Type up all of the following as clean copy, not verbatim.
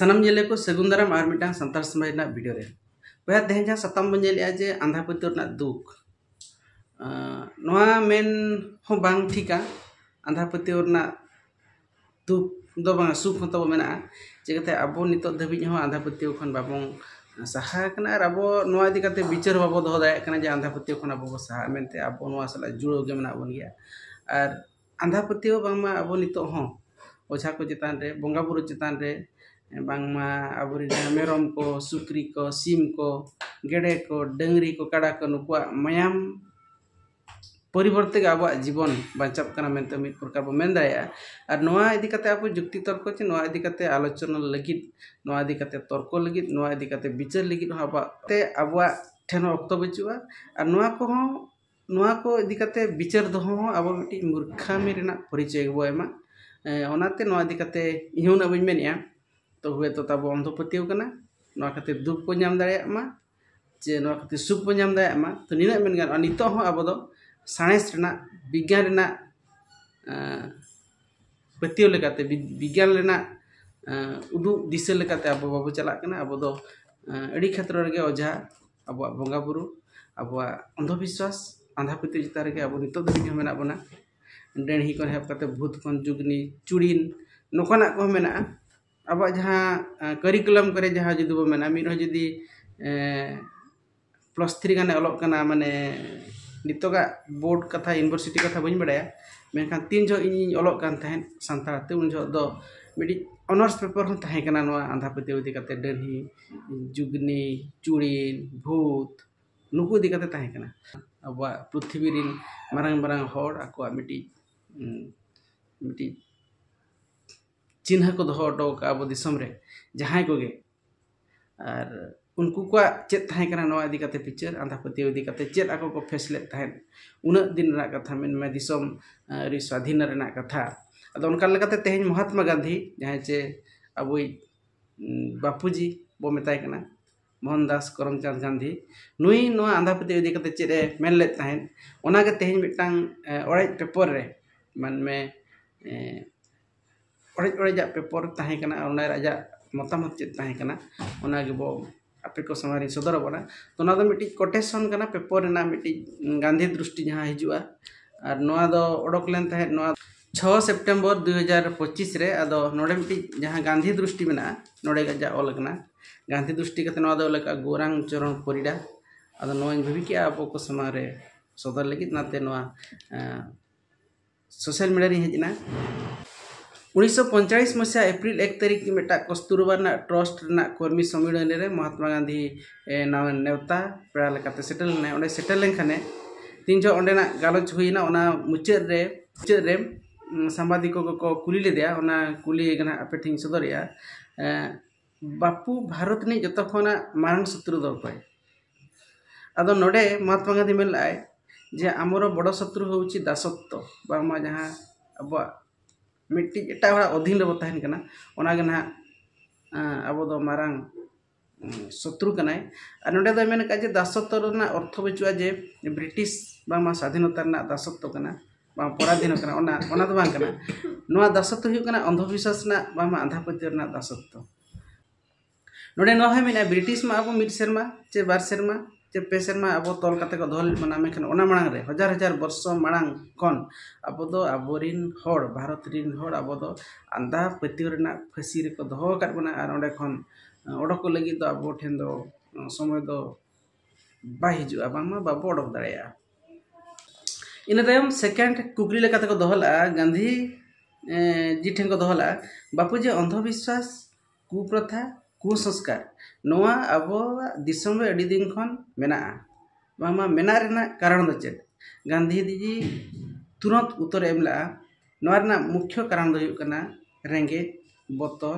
सनम जेले को सगुन दाराम और मिटांग संतार समाज ना वीडियो रे वह तेहन जहाँ सताम बन जेले जे आंधा पत्योर ना दुख नोआ मेन हो बांग ठीका आंधा पत्योर ना दुख दो बांग सुख हो तो मेना चिकाते अबो नितो धबिज हो आंधा पत्यो खन बाबों सहा कना और अबो नोआ इदी काते विचार बाबो दोहो दाय कना जे आंधा पत्यो खन अबो सहा मेनते अबो नोआ सला जुड़ो गे मेना बन गया और आंधा पत्यो बांगमा अबो नितो हो ओझा को चितान रे बोंगा बुरु चितान रे बांगमा अबोरी मेरम को सुक्री को सीम को गेडे को डंगरी को काड़ा को नुकुआ मायाम परिवर्ते अब जीवन बांचाप कना मेनते मिद प्रकार बो मेन दाया और नोआ इदी काते अब जुक्ति तर्क चे नोआ इदी काते आलोचना लगित नोआ इदी काते तर्क लगित नोआ इदी काते विचार लगित अब ते अब ठेन अक्तो बचुआ और नोआ को इदी काते विचार दो हो अब मिटी मूर्खामी रेना परिचय बो एमा ओनाते नोआ इदी काते इहुन अबन मेनिया तो हुए तो तब अंध पत्यो कना नोआ खाते दुख को नाम दाड़ेया मा जे नोआ खाते सुख को नाम दाड़ेया मा तो निना मेन गान नितो हो अब दो साइंस रेना विज्ञान रेना पत्यो लेकाते विज्ञान रेना उदु दिशा लेकाते अब बाबू चला कना अब दो अड़ी क्षेत्र रे ओझा अब बोंगा बुरु अब अंधविश्वास आंधा पत्यो चिता रे अब नितो दबिज मेना बना डेढ़ी को हेब काते भूत खन जुगनी चुड़ीन नोकाना को मेना अब जहाँ करिकुलम करे जहाँ जुदी बो मेना मिरो जुदी +3 गाने अलग कना माने नितोगा बोर्ड कथा यूनिवर्सिटी कथा बइन बड़ाया मेनखान 3 जो इन अलग कान थाहेन संतार ते उन जो दो मिडी ऑनर्स पेपर हन थाहे कना नोआ आंधा पत्यो इदी काते डेढ़ी जुगनी चुड़ीन भूत नुकु इदी काते थाहे कना अब पृथ्वी रिन मारंग मारंग होड़ आको मिडी चिन्ह को दोहो अटो का अब दिसम रे जहां को गे और उनको को चेत थाहे कना नोआ इदी काते पिक्चर आंधा पत्यो इदी काते चेत आको को फैसले थाहे उन दिन रा कथा मेन में दिसम रि स्वाधीन रेना कथा अदो उनका लेकाते तेहन महात्मा गांधी जहां चे अबुई बापूजी बो मेताय कना मोहनदास करमचंद गांधी नुई नोआ आंधा पत्यो इदी काते चेत मेन ले थाहे ओना के तेहन मिटांग ओराई पेपर रे मन में ओड़ा पेपर ताहे कना ओना राजा मतामत चेत ताहे कना ओना गे बो आपे को समारी सदर बना तो ना दो मिटी कोटेशन कना पेपर ना मिटी गांधी दृष्टि जहां हिजुआ और नोआ दो ओडक लेन ताहे नोआ 6 सितंबर 2025 रे अदो नोडे मिटी जहां गांधी दृष्टि मेना नोडे गजा ऑल कना गांधी दृष्टि कते नोआ दो लका गोरांग चरण परिडा अदो नोआ भबी के आपो को समारे सदर लगित नाते नोआ सोशल मीडिया रे हेजना 1945 मसीहा एप्रिल 1 तारीख की मेटा कस्तूरबा ट्रस्ट कर्मी सम्मेलन रे महात्मा गांधी नेवता पेड़ा लेकाते सेटल ने ओंडे सेटल लेनखाने तीन जो ओंडेना गालोच हुईना ओना मुचाद रे सांबादिको को कुली लेदिया ओना कुली गना आपे ठिन सदरिया बापू भारत नि जतो खना मारंग शत्रु दो कोय अदो नोडे महात्मा गांधी मेलाय जे आमरो बड़ शत्रु होउची दासत्व बामा जहां अब मिट्टी एटा हड़ा अधीन रे बताहन कना ओना गे ना अब दो मारंग शत्रु कनाय और नोडे दो मेन का जे दासत्व ना अर्थ बचुआ जे ब्रिटिश बामा स्वाधीनता ना दासत्व कना बा पराधीन कना ओना दो बांग कना नोआ दासत्व हुई कना अंधविश्वास ना बामा आंधा पत्यो ना दासत्व नोडे नो है मेना ब्रिटिश मा अब मिड शर्मा चे बार शर्मा चे पे शर्मा अब तोल काते को धोल मना मेखन ओना मांग रे हजार हजार वर्ष मांग कोन अब दो अबोरिन होड़ भारत रिन होड़ अब दो आंधा पत्यो रेना फांसी रे को दोहो काट बना और ओंडे खन ओडक को लगी दो अब ठेन दो समय दो बा हिजुआ बामा बाबो ओडक दाड़ेया इन तायम सेकेंड कुकली लेकाते को दोहला गांधी जी ठेन को दोहला बापूजी अंधविश्वास कुप्रथा कुसंस्कार नोआ अब दिसम रे अडी दिन खन मेना बामा मेना रेना कारण दो चेत गांधी जी तुरंत उत्तर एमला नोआ रेना मुख्य कारण दो हुकना रेंगे बतर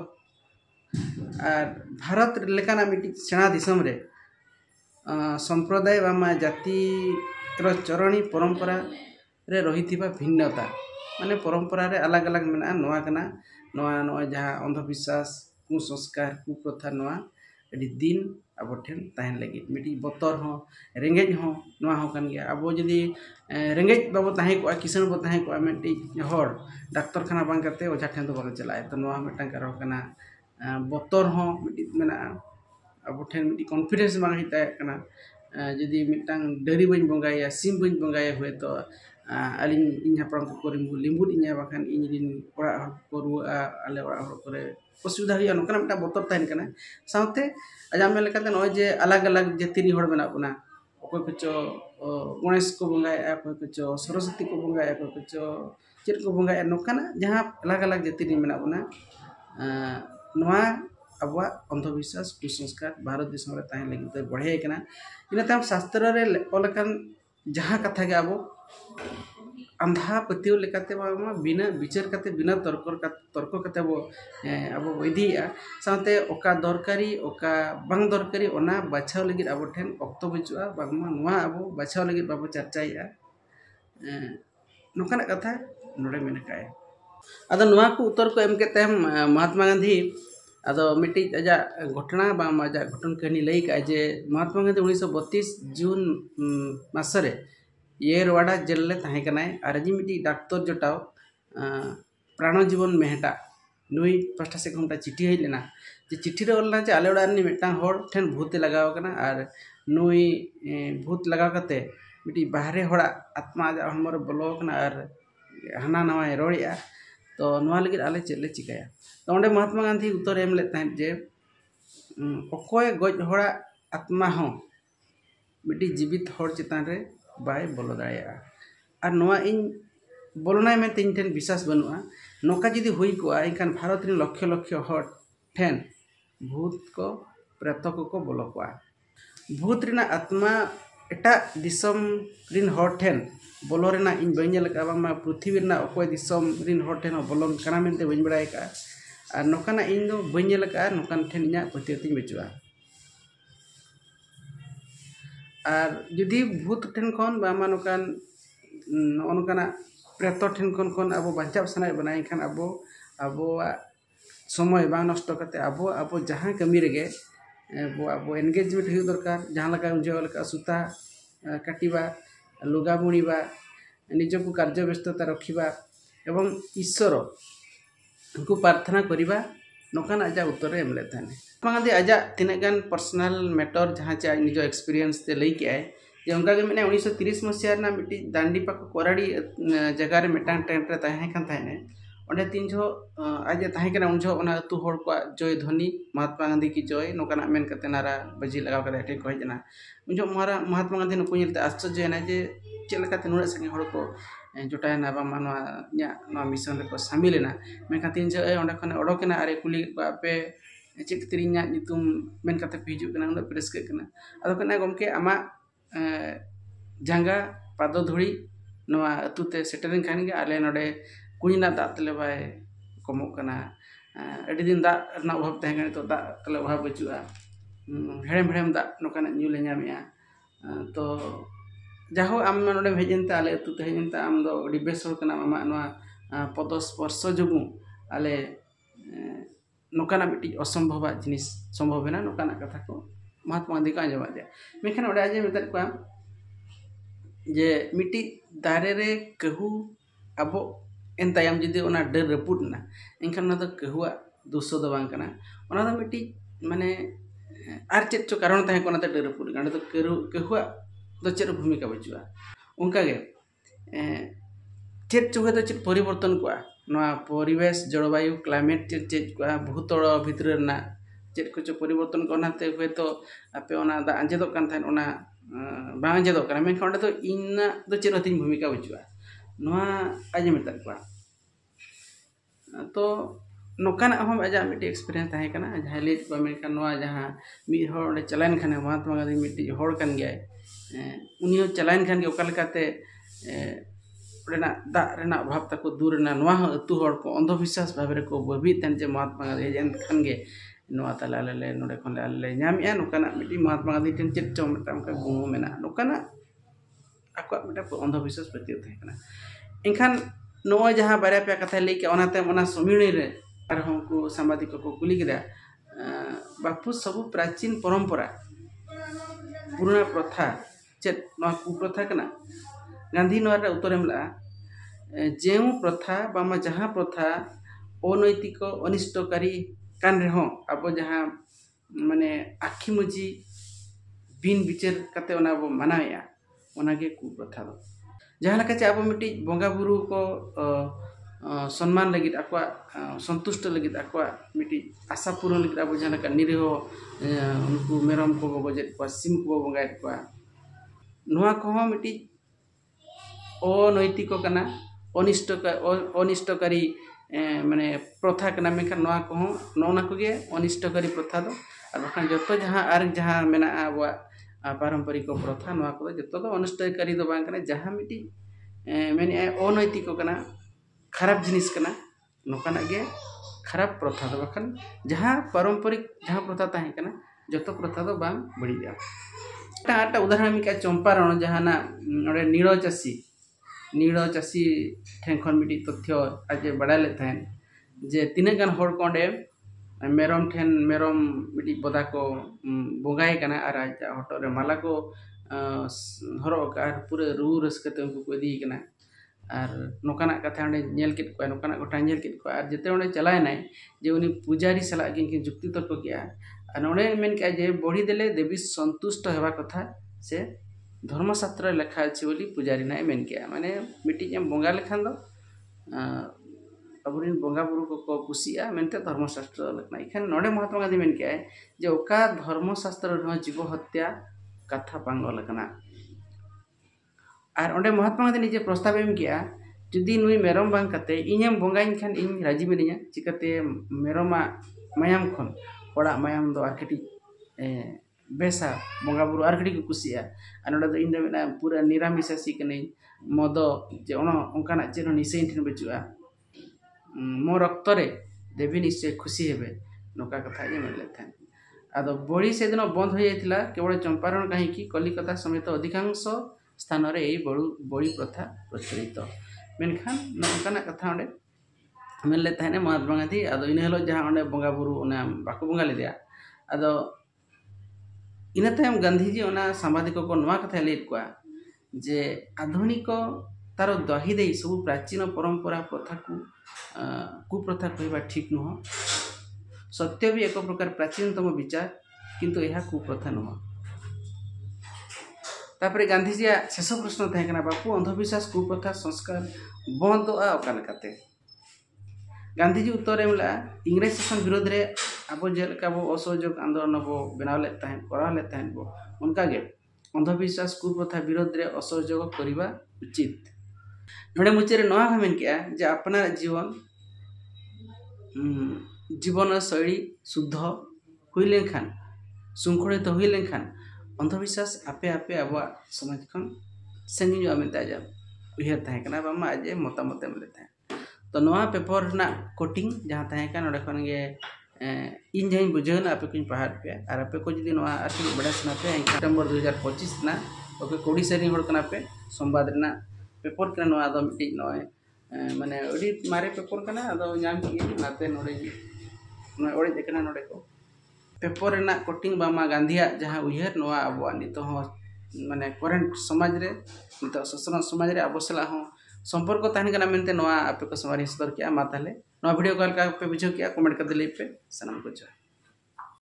और भारत लेकाना मिटी सेना दिसम रे संप्रदाय बामा जाति रो चरणी परंपरा रे रहिथिबा भिन्नता माने परंपरा रे अलग अलग मेना नोआ कना नोआ जहां अंधविश्वास कुसंस्कार कुप्रथा नोआ अडी दिन अब ठेन ताहन लगी मिटी बतर हो रेंगेज हो नोआ हो कन गया अब जदी रेंगेज बाबो ताहे को किसान बो ताहे को मिटी होड़ डाक्टर खाना बांग करते ओझा ठेन दो बाको चलाए तो नोआ मिटन करो कना botor ho miti mena abo ten miti confidence bang hita kana jadi mitang dari bain bongaya sim bain bongaya hueto alin inya prang ko limbut inya bahkan inyin ora ko rua ale ora kore posudha hiya nokana mita botor tahen kana saute ajam lekate no je alag alag jatini hor mena puna okoy kocho Ganesh को बंगाया कोई कुछ सरस्वती को बंगाया कोई कुछ चेत को बंगाया नोकाना जहाँ अलग अलग जाति रे मेना बना नोआ अबवा अंधविश्वास कुसंस्कार भारत देश में ताहे लगी तो बढ़े कना इन ताम शास्त्र रे ओलकन जहाँ कथा के अब अंधा पतियो लेकाते बा बिना विचार करते बिना तर्क करते अब इदिया साथे ओका दरकारी ओका बांग दरकारी ओना बाछाव लगी अब ठेन अक्तो बचुआ बांगमा नोआ अब बाछाव लगी बाबो चर्चाया नोकाना कथा नोडे मेनकाय अद नोआ को उत्तर को एम के तम महात्मा गांधी अद मिट्टी अजा घटना बा मजा घटन कहानी लई का जे महात्मा गांधी 1932 जून मासरे येरवाड़ा जेल ले ताहे कनाय आर जी मिट्टी डाक्टर जोटाव प्राण जीवन मेहटा नुई पास्टा से घंटा चिट्ठी हई लेना जे चिट्ठी रे ओलना जे आले ओडार नि मिटांग होड़ ठेन भूत लगाव कना आर नुई भूत लगाव कते मिट्टी बाहरे होड़ा आत्मा जा हमर बोलो कना आर हाना नवा रोड़िया तो नवा लगी आले चेले चिकाया तो ओंडे महात्मा गांधी उत्तर एम ले ताहे जे ओकोय गज होड़ा आत्मा हो मिट्टी जीवित होड़ चितान रे बाय बोलो दाया और नोआ इन बोलना में तीन ठेन विश्वास बनुआ नौका जुदी हुई को इनखान भारत रे लक्ष लक्ष हर ठेन भूत को प्रेत को बोलो को भूत रिना आत्मा एटा दिसम रिन हर ठेन बोलो रेना इन बइने लका बामा पृथ्वी रेना अकोय दिसम रिन हर ठेन बोलो कना मेनते बइने बड़ाय का और नौकाना इन दो बइने लका नौकान ठेन इना पतियतिन बचुआ और जुदी भूत ठेन खन बामा नोकान नोकाना प्रेत ठेन खन अब बांचाव सनाय बनाय खान अब समय बा नष्ट करते अब जहाँ कमी रेगे अब एंगेजमेंट हुई दरकार जहाँ लगा उनजो लगा सूता काटिबा लुगा बुणीबा निजको कार्य व्यस्तता रखिबा एवं ईश्वर को प्रार्थना करिबा नोकान आजा उत्तर एम लेथाने गांधी आजा तीनगान पर्सनल मैटर जहाँ चे निजो एक्सपीरियंस ते लई के जे उनका के मैंने 1930 मसीहा ना मिट्टी दांडी पाक कोराड़ी जगह रे मिटान टेंट रे ताहे खान थाने ओंडे तीन जो आज ताहे कना उन जो ओना अतु होड़ को जय ध्वनि महात्मा गांधी की जय नोकाना मेन कते नारा बजी लगाव कते ठेक को जना उन जो महात्मा गांधी नुको निलते आश्चर्य ना जे चेल कते नुरा संगे होड़ को जोटाय ना बा मानवा न्या नो मिशन रे को शामिल ना मेका तीन जो ओंडे खने ओडोकेना अरे कुली बापे check तिरिnya nyutum men kata piju kana udah preske kana ado kana gomke ama jangga pado dhuri noa atute setering kan ge ale node kunina da tele bai komok kana adi din da na obhab tahen kan to da tele obhab bachua herem herem da nokana nyule nyamia to jaho am node bhejenta ale atute hejenta am do adi besor kana ama noa podos porso jogu ale नोकाना मिट्टी असंभव जिनिस संभव है ना नोकाना कथा को महात्मा गांधी को आंजमा दिया मेखान ओडे आजे मेता को जे मिट्टी दारे रे कहू अबो एन तायम जदी ओना डर रपुट ना एनखान ना तो कहूआ दोषो दो बांग कना ओना तो मिट्टी माने आर चेत चो कारण ताहे कोना ते डर रपुट गांडे तो कहूआ तो चेर भूमिका बचुआ उनका गे चेत चो तो चेत परिवर्तन को नवा परिवेश जलवायु क्लाइमेट चेंज को भूतल भितर ना चेत कुछ परिवर्तन करनाते हुए तो आपे ओना दा अंजेदो कान थान ओना बा अंजेदो कान मेन खंडे तो इना तो चेत हतिन भूमिका बचुआ नवा आजे मेता को तो नोकाना हम आजा मिट्टी एक्सपीरियंस ताहे कना जहां ले को मेन कान नवा जहां मी होड़ चलाइन खाने महात्मा गांधी मिट्टी होड़ कान गया उनी चलाइन खान के ओका लेकाते रेना दा रेना भाव तको दूर रेना नवा अतु होड़ को अंधविश्वास भाबरे को बबी तन जे महात्मा गांधी जन खान गे नवा तला ले नोडे खन ले ᱧᱟᱢᱮᱜᱼᱟ नोकाना मिट्टी महात्मा गांधी टेन चेत चो मिटाम का गुमो मेना नोकाना आको मिटा अंधविश्वास प्रति थाहे कना एनखान नोय जहां बारे पे कथा ले के ओनाते ओना समिणी रे आर हम को सामाजिक को कुली गिरा बापू सब प्राचीन परंपरा पुराना प्रथा चेत नवा कुप्रथा कना गांधी नोर उत्तर एमला जेउ प्रथा बामा जहाँ प्रथा अनैतिक अनिष्टकारी कान रहो अब जहाँ माने आखी मुजी बिन विचार कते ओना बो मनाया ओनागे कुप्रथा दो जहाँ लगा अब मिट्टी बंगा बुरु को सम्मान लगित अक्वा संतुष्ट लगित अक्वा मिट्टी आशा पूर्ण लगित अब जहाँ लगा निरीहो उनको मेरम को बजेट को सिम को बंगायत को नुआ को मिट्टी अनैतिक कना अनिष्टकारी माने प्रथा कना मेखा नुआ को नौना को गे अनिष्टकारी प्रथा दो और बखान जतो जहाँ आर जहाँ मेना अब पारंपरिक प्रथा नुआ को जतो दो अनिष्टकारी दो बांग कना जहाँ मिट्टी मेने अनैतिक कना खराब जिनिस कना नोकाना गे खराब प्रथा दो बखान जहाँ पारंपरिक जहाँ प्रथा ताहे कना जतो प्रथा दो बांग बढ़िया आटा उदाहरण मिका चंपारण जहाँ ना नोडे नीड़ो चासी ठेंखन मिट्टी तथ्य आज बड़ा लेते जे तीन गान हर कोंडे मेरम ठेन मेरम मिट्टी बदा को बोगाए कना और आज हटोरे माला को हरो का पूरे रू रसकते उनको को दी कना और नोकाना कथा ओंडे नेल कित को नोकाना गोटा नेल कित को और जते ओंडे चलाय नाय जे उनी पुजारी सला किन जुक्ति तर्क किया और ओंडे मेन के जे बढी देले देवी संतुष्ट हेबा कथा से धर्मशास्त्र लेखा अच्छे बोली पुजारी नाय मेन किया माने मिट्टी जम बोंगा लेखान दो अबुरिन बोंगा बुरु को कुसिया मेनते धर्मशास्त्र लेखना इखान नोडे महात्मा गांधी मेन किया जे ओका धर्मशास्त्र रह जीव हत्या कथा पांगो लेखना और ओंडे महात्मा गांधी निजे प्रस्ताव एम किया जुदी नुई मेरम बांग कते इñam बोंगाइन खान इन राजी मिनिया चिकते मेरमा मायाम खन होड़ा मायाम दो आरकटी बेसा बोंगा बुरु आरकटी को कुसिया और नोडे दो इन दो मेना पूरा निरामिषासी कने मदो जे ono ओंकाना चेनो निसेइन ठिन बचुआ मो रक्त रे देवी निश्चय खुशी हेबे नोका कथा जे मेले थान आदो बड़ी से दिन बंद हो जाइतिला केवल चंपारण कहीं की कलिकता समेत अधिकांश स्थान रे ए बड़ी प्रथा प्रचलित मेनखान नोकाना कथा ओंडे मेले थाने महात्मा गांधी आदो इन हेलो जहां ओंडे बोंगा बुरु ओना बाको बोंगा ले दिया आदो इन तायम गांधी जी ओना सांबादिक को नवा कथा लेट को जे आधुनिक तार दही दे सब प्राचीन परंपरा प्रथा को कुप्रथा कहवा ठीक नुह सत्य भी एक प्रकार प्राचीनतम विचार किंतु यह कुप्रथा नुह तापरे गांधी जी शेष प्रश्न था बापू अंधविश्वास कुप्रथा संस्कार बंद अकालकाते गांधी जी उत्तर एमला इंग्रेज शासन विरोध रे अब जेलका वो असहयोग आंदोलन वो बनाव ले ताहेन करा ले ताहेन वो उनका गे अंधविश्वास कुप्रथा विरोध रे असहयोग करिबा उचित नोडे मुचेरे नवा हमेन क्या जे अपना जीवन शैली शुद्ध हुईले खान शृंखलित तो हुईले खान अंधविश्वास आपे आपे अब समाज खन संगी जो आमिता जा उहर ताहे कना बामा आज मतामत मिले ताहे तो नवा पेपर ना कोटिंग जहां ताहे का नोडे खन गे इन जहीं बुझेना आपे कुछ पहाड़ पे और आपे को जदी नवा आर्थिक बड़ा सुना पे सितंबर 2025 ना ओके कोडी सेरी होड़ कना पे संवाद ना पेपर कना नवा दो मिटी नय माने ओडी मारे पेपर कना अदो नाम की नाते नोडे नय ओडी देखना नोडे को पेपर ना कोटिंग बामा गांधीया जहां उहर नवा अब नितो हो माने करेंट समाज रे नितो शोषण समाज रे अबसला हो संपर्क ताहन कना मेनते नवा आपे को समाज सदर किया मा ताले नवा वीडियो कॉल का पे बुझो किया कमेंट कर दिले पे सनम को